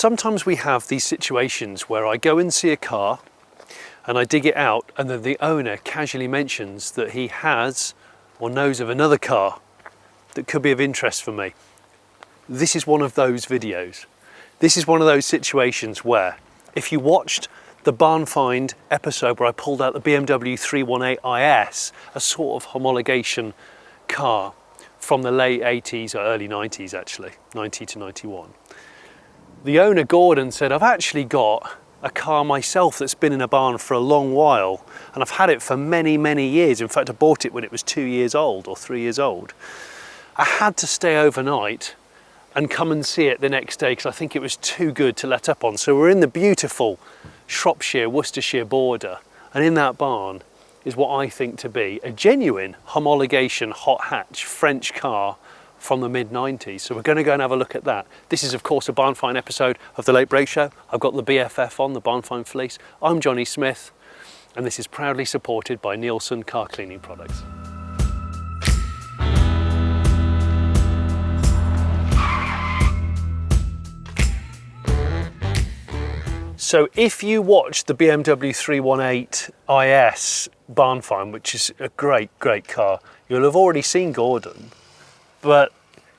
sometimes we have these situations where I go and see a car and I dig it out, and then the owner casually mentions that he has or knows of another car that could be of interest for me. This is one of those videos. This is one of those situations where if you watched the barnfind episode where I pulled out the BMW 318 IS, a sort of homologation car from the late 80s or early 90s actually, 90 to 91. The owner, Gordon, said, I've actually got a car myself that's been in a barn for a long while, and I've had it for many, many years. In fact, I bought it when it was 2 years old or 3 years old. I had to stay overnight and come and see it the next day because I think it was too good to let up on. So we're in the beautiful Shropshire, Worcestershire border, and in that barn is what I think to be a genuine homologation hot hatch French car from the mid-90s. So we're going to go and have a look at that. This is of course a barnfind episode of the Late Break Show. I've got the BFF on, the barnfind fleece. I'm Jonny Smith, and this is proudly supported by Nielsen Car Cleaning Products. So if you watch the BMW 318 IS barnfind, which is a great car, you'll have already seen Gordon. But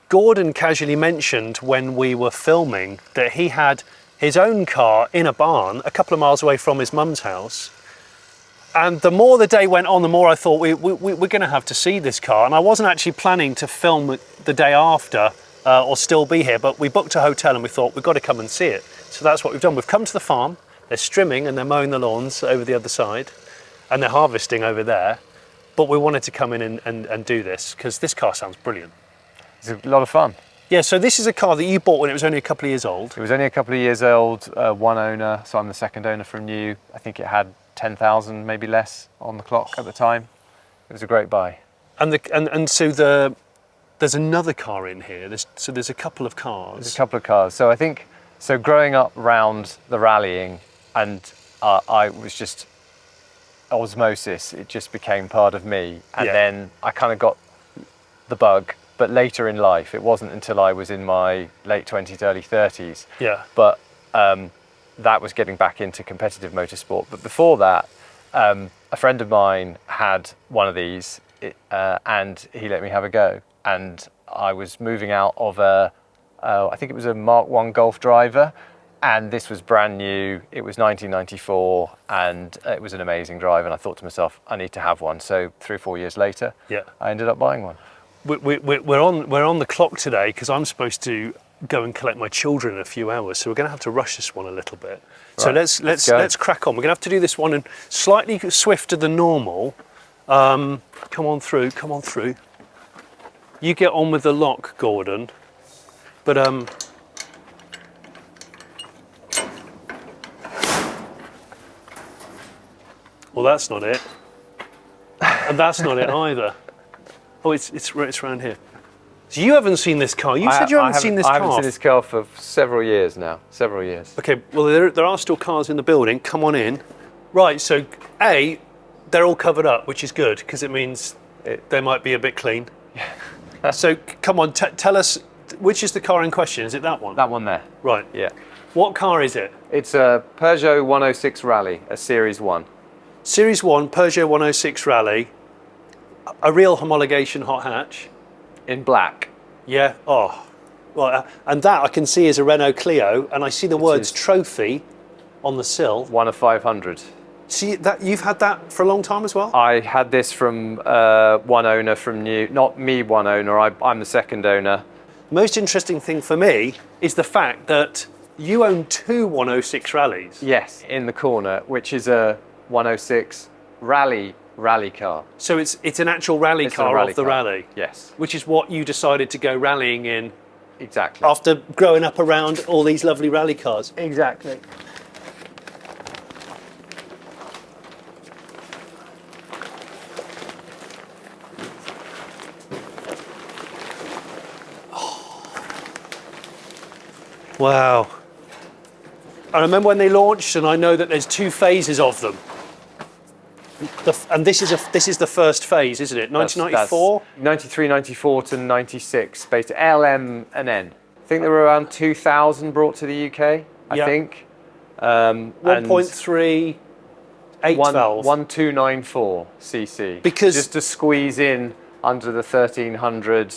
Gordon casually mentioned when we were filming that he had his own car in a barn a couple of miles away from his mum's house. And the more the day went on, the more I thought we're going to have to see this car. And I wasn't actually planning to film the day after or still be here, but we booked a hotel and we thought we've got to come and see it. So that's what we've done. We've come to the farm, they're strimming and they're mowing the lawns over the other side, and they're harvesting over there. But we wanted to come in and do this because this car sounds brilliant. It's a lot of fun. Yeah, so this is a car that you bought when it was only a couple of years old. It was only a couple of years old, one owner, so I'm the second owner from new. I think it had 10,000, maybe less, on the clock at the time. It was a great buy. And so there's another car in here. There's a couple of cars. There's a couple of cars. So I think, growing up round the rallying, and I was just osmosis, it just became part of me. And then I kind of got the bug. But later in life, it wasn't until I was in my late 20s, early 30s. Yeah. But that was getting back into competitive motorsport. But before that, a friend of mine had one of these, and he let me have a go. And I was moving out of I think it was a Mark I Golf driver, and this was brand new. It was 1994, and it was an amazing drive. And I thought to myself, I need to have one. So 3 or 4 years later, I ended up buying one. We're on the clock today because I'm supposed to go and collect my children in a few hours, so we're going to have to rush this one a little bit. Right, so let's crack on. We're going to have to do this one in slightly swifter than normal. Come on through. You get on with the lock, Gordon. But well, that's not it, and that's not it either. Oh, it's around here. So you haven't seen this car. You said you haven't seen this car. I haven't seen this car for several years now. Several years. Okay, well, there are still cars in the building. Come on in. Right, so A, they're all covered up, which is good, because it means they might be a bit clean. So come on, tell us, which is the car in question? Is it that one? That one there. Right. Yeah. What car is it? It's a Peugeot 106 Rallye, a Series 1. Series 1 Peugeot 106 Rallye. A real homologation hot hatch. In black. Yeah. Oh. Well, and that I can see is a Renault Clio, and I see the words trophy on the sill. 1 of 500. See that you've had that for a long time as well? I had this from one owner from new. Not me, one owner. I'm the second owner. Most interesting thing for me is the fact that you own 2 106 Rallyes. Yes, in the corner, which is a 106 rally car. So it's an actual rally car off the Rallye? Yes. Which is what you decided to go rallying in. Exactly. After growing up around all these lovely rally cars. Exactly. Wow. I remember when they launched, and I know that there's 2 phases of them. And this is the first phase, isn't it? 1994? 93, 94 to 96, based LM and N. I think there were around 2,000 brought to the UK. I think. 1.3 8 valve. 1294 cc. Because just to squeeze in under the 1300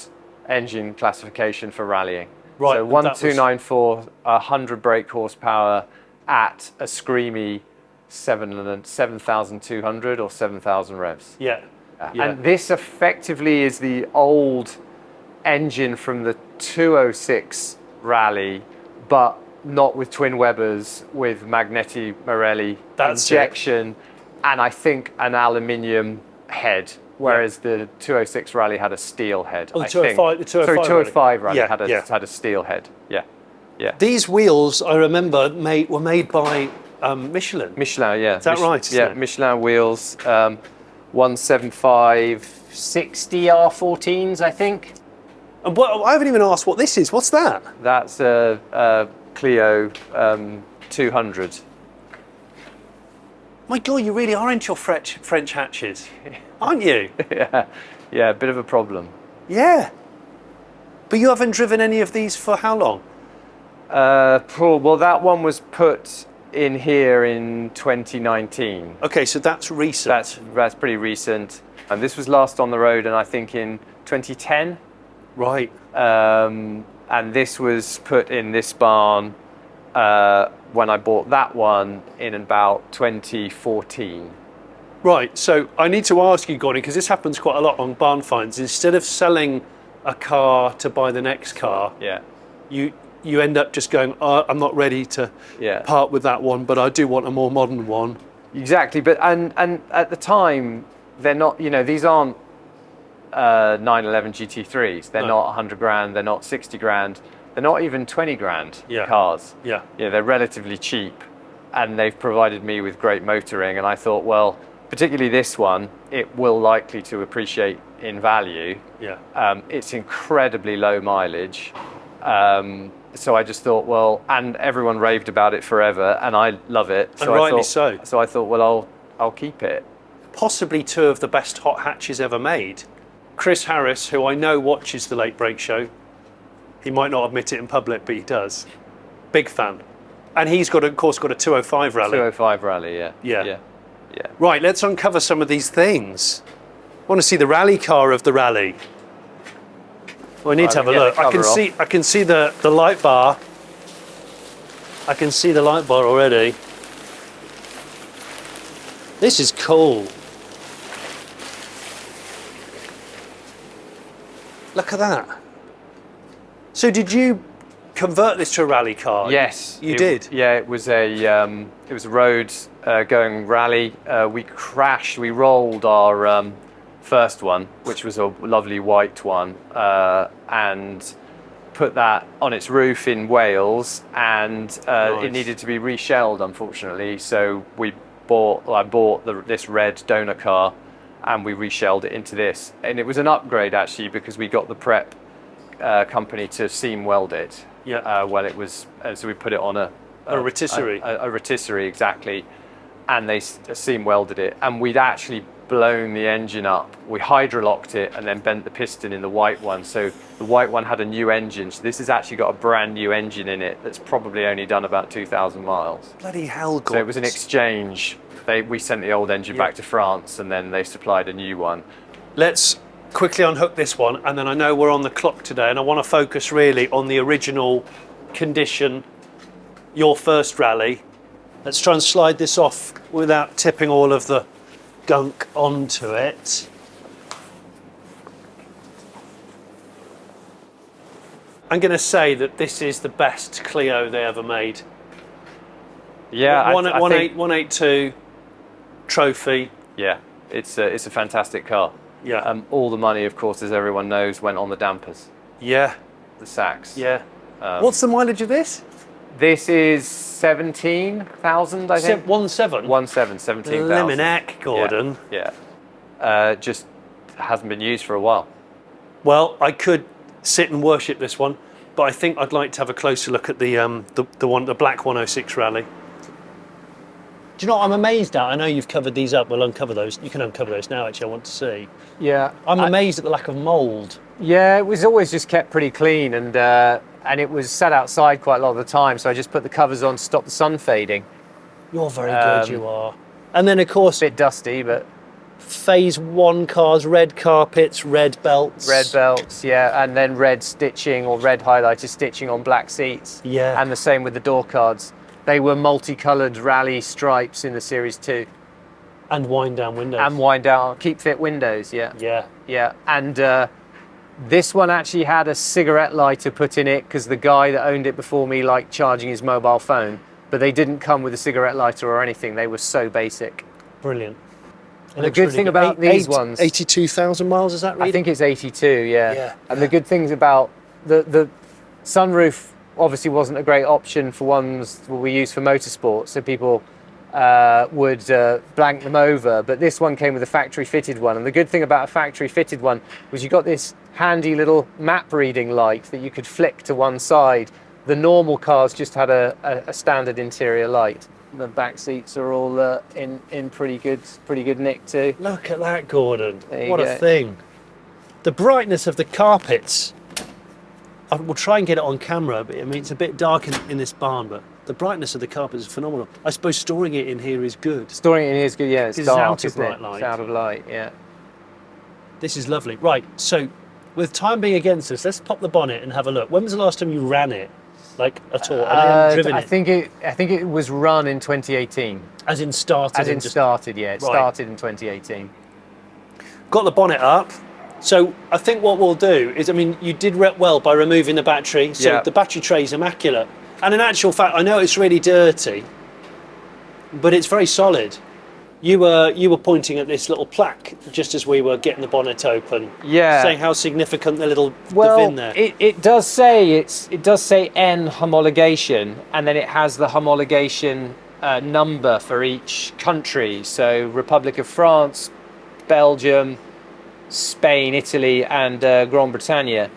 engine classification for rallying. Right. So 1294, 100 brake horsepower at a screamy 7,200 or 7,000 revs. Yeah. And this effectively is the old engine from the 206 Rallye, but not with twin Webers, with Magneti Marelli injection, and I think an aluminium head, whereas the 206 Rallye had a steel head. Oh, the 205 Rallye had a steel head. Yeah, yeah. These wheels, I remember, were made by Michelin. Michelin, yeah. Is that right? Yeah, Michelin wheels, 175 60 R14s, I think. And I haven't even asked what this is. What's that? That's a Clio 200. My God, you really are into your French hatches, aren't you? Yeah, a bit of a problem. Yeah. But you haven't driven any of these for how long? Well, that one was put in here in 2019. Okay, so that's recent. That's pretty recent. And this was last on the road, and I think in 2010. Right. And this was put in this barn when I bought that one in about 2014. Right, so I need to ask you, Gordon, because this happens quite a lot on barn finds. Instead of selling a car to buy the next car, you end up just going, I'm not ready to part with that one, but I do want a more modern one. Exactly, but and at the time, they're not, these aren't 911 GT3s. They're not 100 grand, they're not 60 grand, they're not even 20 grand cars. Yeah, they're relatively cheap, and they've provided me with great motoring, and I thought, well, particularly this one, it will likely to appreciate in value. Yeah. It's incredibly low mileage. So I just thought, well, and everyone raved about it forever, and I love it. So and rightly so. So I thought, well, I'll keep it. Possibly two of the best hot hatches ever made. Chris Harris, who I know watches the Late Break Show, he might not admit it in public, but he does. Big fan. And he's got, of course, got a 205 Rallye. 205 Rallye, yeah. Right, let's uncover some of these things. I want to see the rally car of the Rallye. Well, I need to have a look. I can see the light bar. I can see the light bar already. This is cool. Look at that. So did you convert this to a rally car? Yes. You did? Yeah, it was a road going rally. We crashed, we rolled our first one, which was a lovely white one, and put that on its roof in Wales, and nice. It needed to be reshelled, unfortunately. So I bought this red donor car, and we reshelled it into this. And it was an upgrade, actually, because we got the prep company to seam weld it. Yeah. Well, it was, so we put it on a rotisserie. A rotisserie, exactly. And they seam welded it. And we'd actually blown the engine up. We hydrolocked it and then bent the piston in the white one. So the white one had a new engine. So this has actually got a brand new engine in it that's probably only done about 2,000 miles. Bloody hell, God. So it was an exchange. We sent the old engine back to France, and then they supplied a new one. Let's quickly unhook this one, and then I know we're on the clock today, and I want to focus really on the original condition, your first Rallye. Let's try and slide this off without tipping all of the gunk onto it. I'm going to say that this is the best Clio they ever made. Yeah, 182 trophy. Yeah, it's a fantastic car. Yeah. All the money, of course, as everyone knows, went on the dampers. Yeah. The sacks. Yeah. What's the mileage of this? This is 17,000, I think. 17,000. Lemon heck, Gordon. Yeah. Just hasn't been used for a while. Well, I could sit and worship this one, but I think I'd like to have a closer look at the black 106 Rallye. Do you know what I'm amazed at? I know you've covered these up. We'll uncover those. You can uncover those now, actually. I want to see. Yeah. I'm amazed at the lack of mould. Yeah, it was always just kept pretty clean, and and it was sat outside quite a lot of the time, so I just put the covers on to stop the sun fading. You're very good, you are. And then, of course, Bit dusty, but phase 1 cars, red carpets, red belts. red belts, yeah, and then red stitching or red highlighter stitching on black seats. Yeah. And the same with the door cards. They were multicoloured Rallye stripes in the Series 2. And wind down windows. And wind down, keep fit windows, yeah. Yeah. Yeah, and this one actually had a cigarette lighter put in it because the guy that owned it before me liked charging his mobile phone, but they didn't come with a cigarette lighter or anything. They were so basic. Brilliant. And the good thing about these ones... 82,000 miles, is that right? I think it's 82, yeah. Yeah. And the good things about the sunroof obviously wasn't a great option for ones we use for motorsport, so people would blank them over, but this one came with a factory fitted one. And the good thing about a factory fitted one was you got this handy little map reading light that you could flick to one side. The normal cars just had a standard interior light. The back seats are all in pretty good nick too. Look at that, Gordon. What go. a thing. The brightness of the carpets. I will try and get it on camera, but I mean, it's a bit dark in this barn, but the brightness of the carpet is phenomenal. I suppose storing it in here is good. Storing it in here is good, yeah. It's dark, out of isn't bright it? light. It's out of light, yeah. This is lovely. Right, so with time being against us, let's pop the bonnet and have a look. When was the last time you ran it? Like at all? I haven't driven it. I think it was run in 2018. As in started? As in started, yeah. It Right. started in 2018. Got the bonnet up. So I think what we'll do is, I mean, you did well by removing the battery. So Yeah. the battery tray is immaculate. And in actual fact, I know it's really dirty, but it's very solid. You were pointing at this little plaque just as we were getting the bonnet open. Yeah. Saying how significant the Well, VIN there. it does say it does say N homologation, and then it has the homologation number for each country. So Republic of France, Belgium, Spain, Italy, and Grand Bretagne.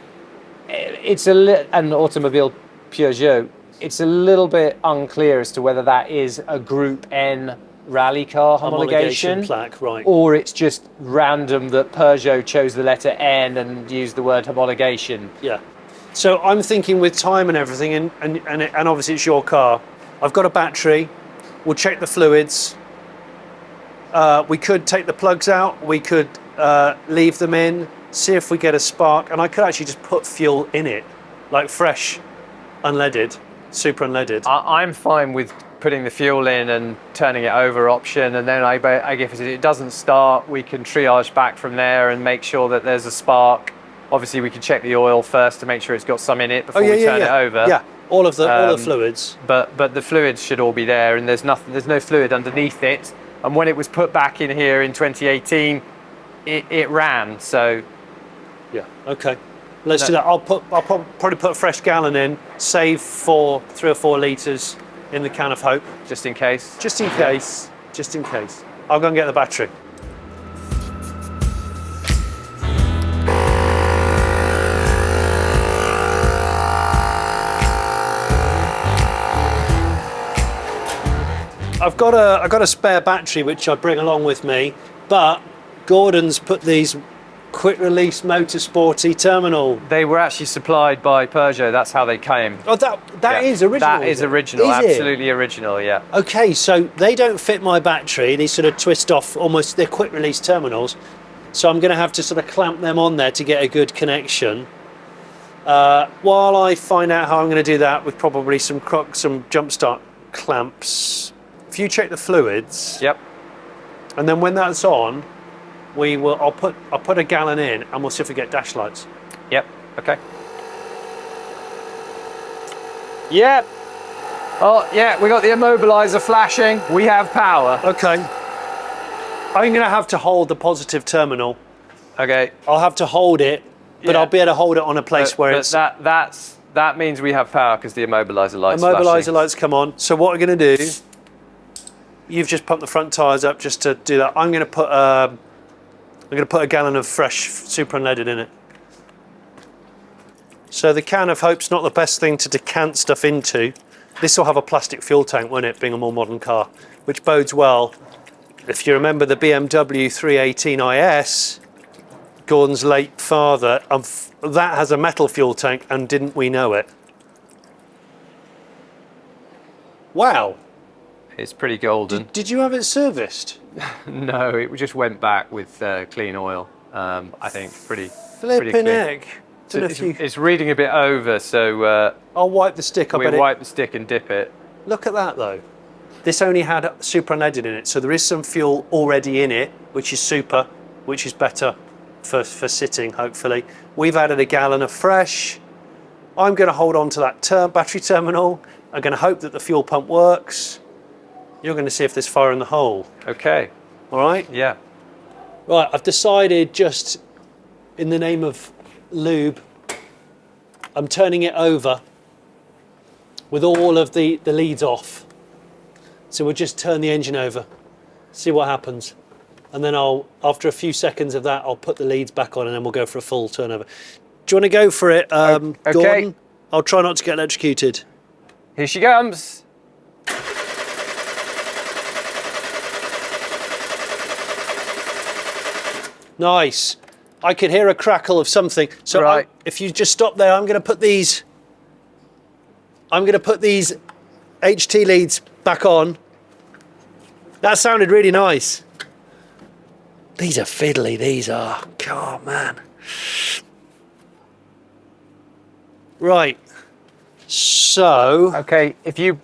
It's and automobile Peugeot. It's a little bit unclear as to whether that is a Group N rally car homologation plaque, right? or it's just random that Peugeot chose the letter N and used the word homologation. Yeah. So I'm thinking with time and everything, and obviously it's your car. I've got a battery. We'll check the fluids. We could take the plugs out. We could leave them in, see if we get a spark, and I could actually just put fuel in it, like fresh, unleaded, super unleaded. I'm fine with putting the fuel in and turning it over option, and then I guess if it doesn't start, we can triage back from there and make sure that there's a spark. Obviously, we can check the oil first to make sure it's got some in it before we turn it over. Yeah, all the fluids. But the fluids should all be there, and there's no fluid underneath it. And when it was put back in here in 2018, it ran. So yeah, okay. Let's do that. I'll probably put a fresh gallon in, save 3 or 4 litres in the can of hope. just in case. Just in case. Just in case. I'll go and get the battery. I've got a spare battery which I bring along with me, but Gordon's put these quick release motorsporty terminal. They were actually supplied by Peugeot. That's how they came. Oh, that is original. That is original. Is it? Absolutely original. Yeah. Okay, so they don't fit my battery. These sort of twist off, almost, they're quick release terminals. So I'm going to have to sort of clamp them on there to get a good connection. While I find out how I'm going to do that with probably some jump start clamps. If you check the fluids. Yep. And then when that's on, I'll put a gallon in and we'll see if we get dash lights. Yep. Okay. Yep. Oh yeah, we got the immobilizer flashing. We have power. Okay. I'm going to have to hold the positive terminal. Okay. I'll have to hold it, but Yeah. I'll be able to hold it on a place where it's... That means we have power because the immobilizer lights. Immobilizer lights come on. So what we're going to do, you've just pumped the front tyres up just to do that. I'm going to put a gallon of fresh super unleaded in it. So the can of hope's not the best thing to decant stuff into. This will have a plastic fuel tank, won't it, being a more modern car, which bodes well. If you remember the BMW 318 IS, Gordon's late father, that has a metal fuel tank, and didn't we know it? Wow. It's pretty golden. Did you have it serviced? No, it just went back with clean oil. I think pretty Flipping clean. heck. So it's reading a bit over, so I'll wipe the stick up. we wipe the stick and dip it. Look at that though. This only had super unleaded in it, so there is some fuel already in it, which is super, which is better for sitting, hopefully. We've added a gallon of fresh. I'm going to hold on to that battery terminal. I'm going to hope that the fuel pump works. You're going to see if there's fire in the hole. Okay. All right? Yeah. Right, I've decided, just in the name of lube, I'm turning it over with all of the leads off. So we'll just turn the engine over, see what happens. And then after a few seconds of that, I'll put the leads back on and then we'll go for a full turnover. Do you want to go for it, Okay. Gordon? I'll try not to get electrocuted. Here she comes. Nice. I could hear a crackle of something. So right. If you just stop there, I'm going to put these HT leads back on. That sounded really nice. These are fiddly, these are. God, man. Right. So. Okay, if you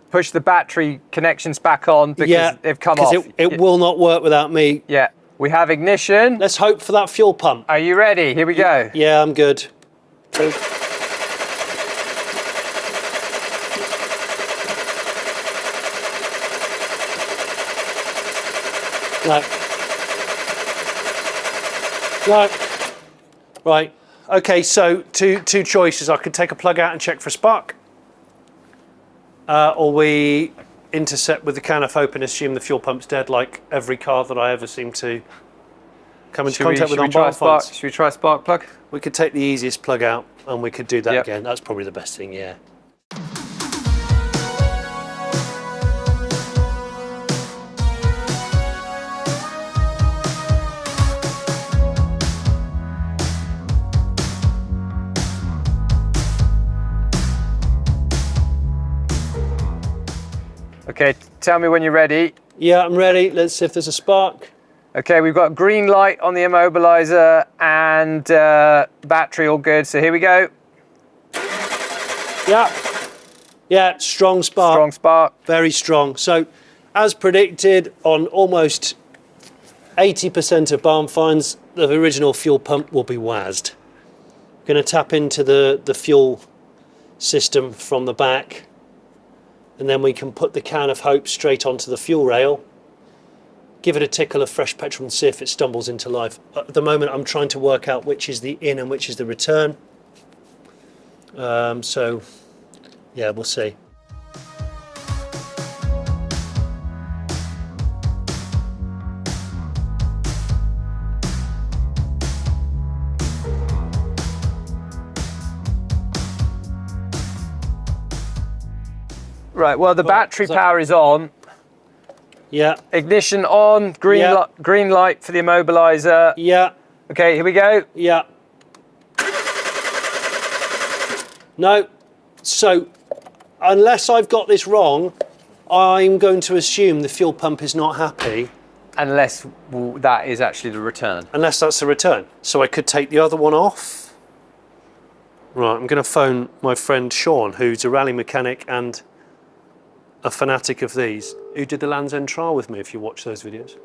push the battery connections back on because they've come off. It will not work without me. Yeah. We have ignition. Let's hope for that fuel pump. Are you ready? Here we go. Yeah, I'm good. No. Right. Okay, so two choices. I could take a plug out and check for a spark. Or we intercept with the can of hope and assume the fuel pump's dead, like every car that I ever seem to come into contact with on barn finds. Should we try a spark plug? We could take the easiest plug out and we could do that Yep. again. That's probably the best thing, yeah. Okay, tell me when you're ready. Yeah, I'm ready. Let's see if there's a spark. Okay, we've got green light on the immobilizer and battery all good. So here we go. Yeah. Yeah, strong spark. Strong spark. Very strong. So, as predicted, on almost 80% of barn finds, the original fuel pump will be WASD. Going to tap into the fuel system from the back, and then we can put the can of hope straight onto the fuel rail, give it a tickle of fresh petrol and see if it stumbles into life. At the moment, I'm trying to work out which is the in and which is the return. So, yeah, we'll see. Right, well, the battery power is on. Yeah. Ignition on, green light for the immobilizer. Yeah. Okay, here we go. Yeah. No. So, unless I've got this wrong, I'm going to assume the fuel pump is not happy. Unless that is actually the return. Unless that's the return. So I could take the other one off. Right, I'm going to phone my friend Sean, who's a rally mechanic and a fanatic of these, who did the Land's End trial with me, if you watch those videos.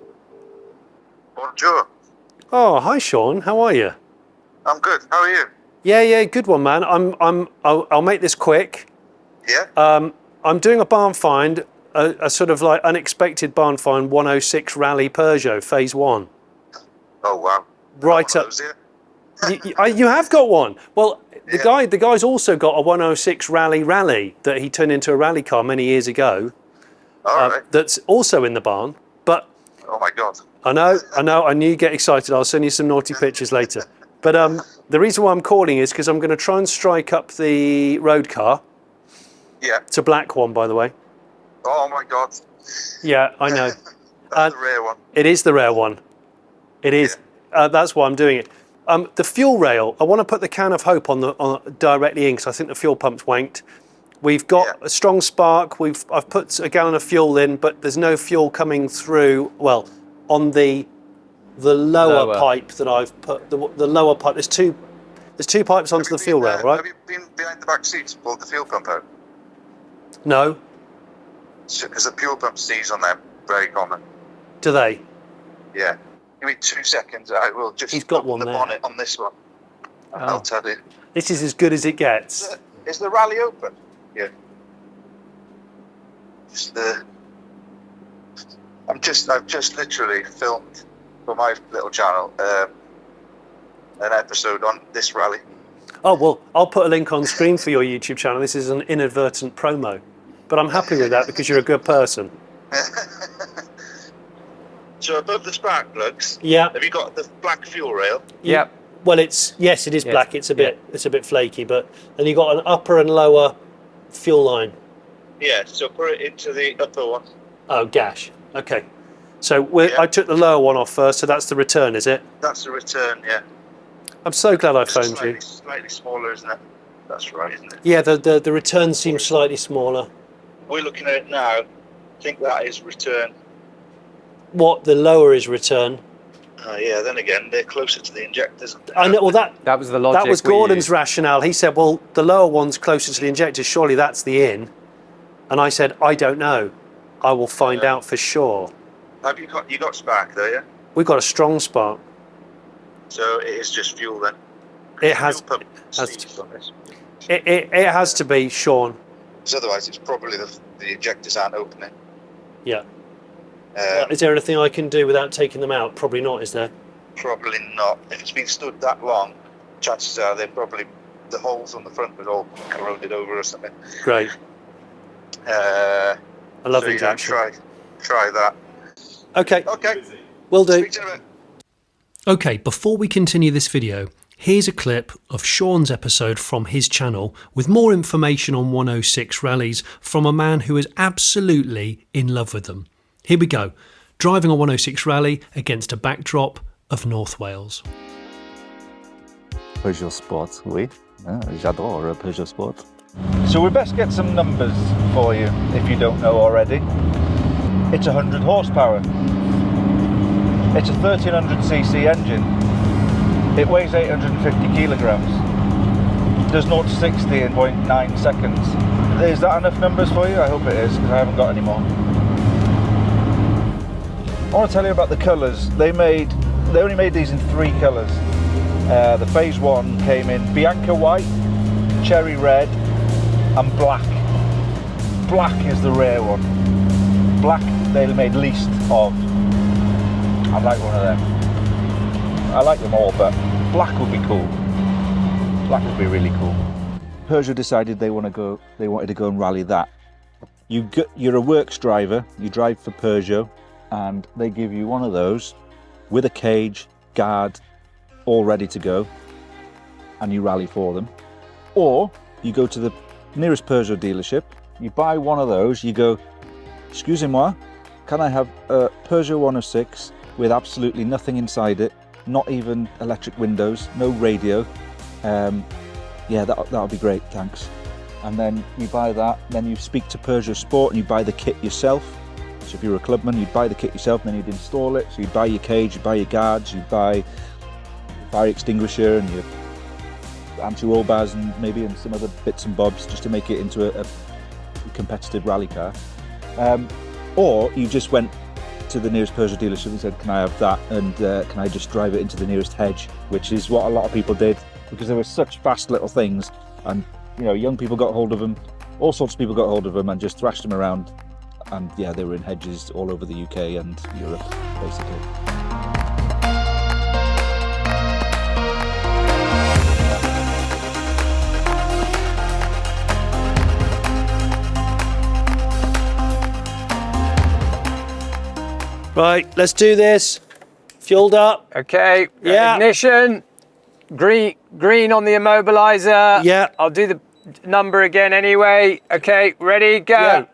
Bonjour. Oh, hi Sean, how are you? I'm good. How are you? Yeah, good one, man. I'll make this quick. Yeah. I'm doing a barn find, a sort of like unexpected barn find 106 Rallye Peugeot Phase 1. Oh wow. Right up. You have got one. Well, the guy's also got a 106 Rallye that he turned into a rally car many years ago. All right. That's also in the barn. But Oh my God. I knew you'd get excited. I'll send you some naughty pictures later. But the reason why I'm calling is because I'm going to try and strike up the road car. Yeah. It's a black one, by the way. Oh my God. Yeah, I know. That's the rare one. It is the rare one. It is. Yeah. That's why I'm doing it. The fuel rail, I want to put the can of hope on directly in because I think the fuel pump's wanked. We've got a strong spark. I've put a gallon of fuel in, but there's no fuel coming through. Well, on the lower pipe that I've put, the lower pipe. There's two pipes onto the fuel rail, right? Have you been behind the back seats and pulled the fuel pump out? No. Because the fuel pump sneeze on them, very common. Do they? Yeah. Give me 2 seconds. I will just He's got open one the there. bonnet on this one. I'll tell you. This is as good as it gets. Is the Rallye open? Yeah. I've just literally filmed for my little channel an episode on this Rallye. Oh, well, I'll put a link on screen for your YouTube channel. This is an inadvertent promo. But I'm happy with that because you're a good person. So above the spark plugs, Yeah. have you got the black fuel rail? Yep. Well, it is black. It's a bit flaky, but then you got an upper and lower fuel line. Yeah, so put it into the upper one. Oh, gosh. Okay. So I took the lower one off first, so that's the return, is it? That's the return, yeah. I'm so glad I phoned you. Slightly smaller, isn't it? That's right, isn't it? Yeah, the return seems slightly smaller. We're looking at it now. I think that is return. What, the lower is return? Yeah, then again, they're closer to the injectors. I know. Well, that was the logic. That was Gordon's rationale. He said, "Well, the lower one's closer to the injector. Surely that's the in." And I said, "I don't know. I will find out for sure." Have you got spark there? Yeah. We've got a strong spark. So it is just fuel then. It has to be, Sean. Because otherwise, it's probably the injectors aren't opening. Yeah. Is there anything I can do without taking them out? Probably not, is there? Probably not. If it's been stood that long, chances are the holes on the front were all corroded over or something. Great. I love injection. Try that. Okay. Okay. Will do. Speak to you in a bit. Okay, before we continue this video, here's a clip of Sean's episode from his channel with more information on 106 rallies from a man who is absolutely in love with them. Here we go, driving a 106 rally against a backdrop of North Wales. Peugeot Sport, oui. J'adore Peugeot Sport. So we best get some numbers for you, if you don't know already. It's 100 horsepower. It's a 1300cc engine. It weighs 850 kilograms. Does 0 to 60 in 0.9 seconds. Is that enough numbers for you? I hope it is, because I haven't got any more. I want to tell you about the colours. They only made these in 3 colours. The phase 1 came in Bianca white, cherry red, and black. Black is the rare one. Black they made least of. I'd like one of them. I like them all, but black would be cool. Black would be really cool. Peugeot decided they wanted to go and rally that. You're a works driver, you drive for Peugeot, and they give you one of those with a cage, guard, all ready to go, and you rally for them. Or you go to the nearest Peugeot dealership, you buy one of those, you go, excusez-moi, can I have a Peugeot 106 with absolutely nothing inside it, not even electric windows, no radio? Yeah, that'll be great, thanks. And then you buy that, then you speak to Peugeot Sport and you buy the kit yourself. So if you're a clubman, you'd buy the kit yourself and then you'd install it. So you'd buy your cage, you'd buy your guards, you'd buy your fire extinguisher and your anti-roll bars and some other bits and bobs just to make it into a competitive rally car. Or you just went to the nearest Peugeot dealership and said, can I have that, and can I just drive it into the nearest hedge, which is what a lot of people did because they were such fast little things, and young people got hold of them, all sorts of people got hold of them and just thrashed them around, and yeah, they were in hedges all over the UK and Europe basically. Right, let's do this. Fueled up. Okay, Yeah. ignition. Green on the immobilizer. Yeah. I'll do the number again anyway. Okay, ready, go. Yeah.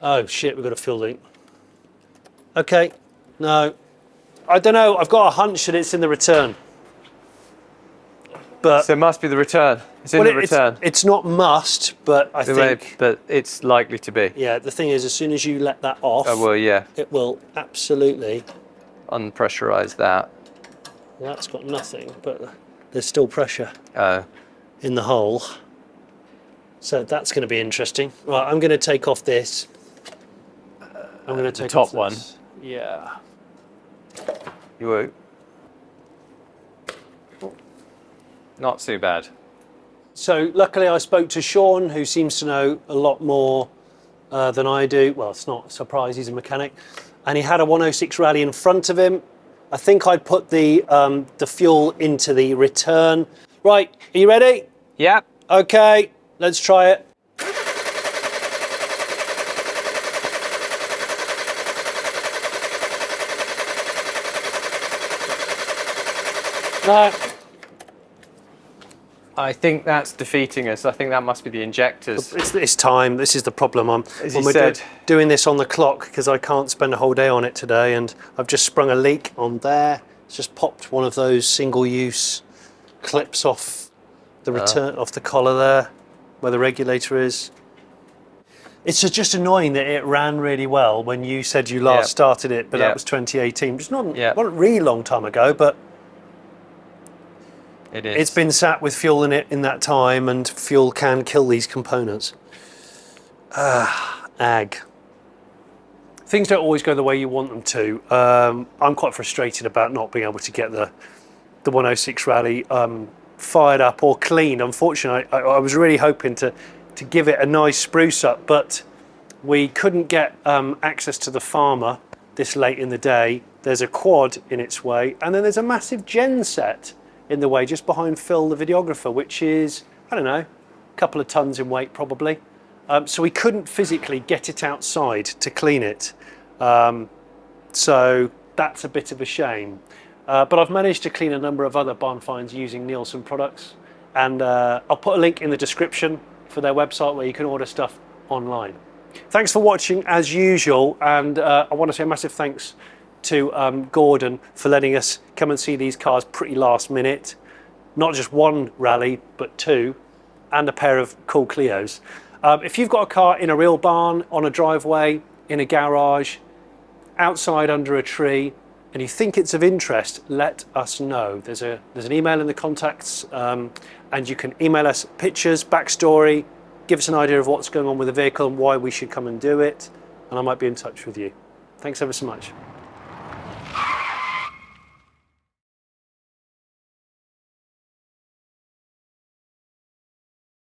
Oh shit, we've got a fuel leak. Okay, no. I don't know. I've got a hunch that it's in the return. But So it must be the return. It's in well, the return. It's not must, but I think. But it's likely to be. Yeah, the thing is, as soon as you let that off, Oh, well, yeah. it will absolutely. Unpressurize that. That's got nothing, but there's still pressure Oh. in the hole. So that's going to be interesting. Right, I'm going to take off this. I'm going to take top off this. Yeah. You won't. Not too bad. So luckily I spoke to Sean, who seems to know a lot more than I do. Well, it's not a surprise, he's a mechanic. And he had a 106 Rallye in front of him. I think I'd put the fuel into the return. Right, are you ready? Yep. Okay, let's try it. No. I think that's defeating us. I think that must be the injectors. It's time. This is the problem. As you said. Doing this on the clock because I can't spend a whole day on it today, and I've just sprung a leak on there. It's just popped one of those single-use clips off the return off the collar there, where the regulator is. It's just annoying that it ran really well when you said you last started it, but that was 2018. It's not a really long time ago, but. It is. It's been sat with fuel in it in that time, and fuel can kill these components. Ag. Things don't always go the way you want them to. I'm quite frustrated about not being able to get the 106 Rallye fired up or clean. Unfortunately, I was really hoping to give it a nice spruce up, but we couldn't get access to the farmer this late in the day. There's a quad in its way, and then there's a massive gen set in the way just behind Phil, the videographer, which is, I don't know, a couple of tons in weight probably. So we couldn't physically get it outside to clean it. So that's a bit of a shame. But I've managed to clean a number of other barn finds using Nielsen products. And I'll put a link in the description for their website where you can order stuff online. Thanks for watching as usual. And I want to say a massive thanks to Gordon for letting us come and see these cars pretty last minute. Not just one Rallye, but two, and a pair of cool Clios. If you've got a car in a real barn, on a driveway, in a garage, outside under a tree, and you think it's of interest, let us know. There's an email in the contacts, and you can email us pictures, backstory, give us an idea of what's going on with the vehicle and why we should come and do it, and I might be in touch with you. Thanks ever so much.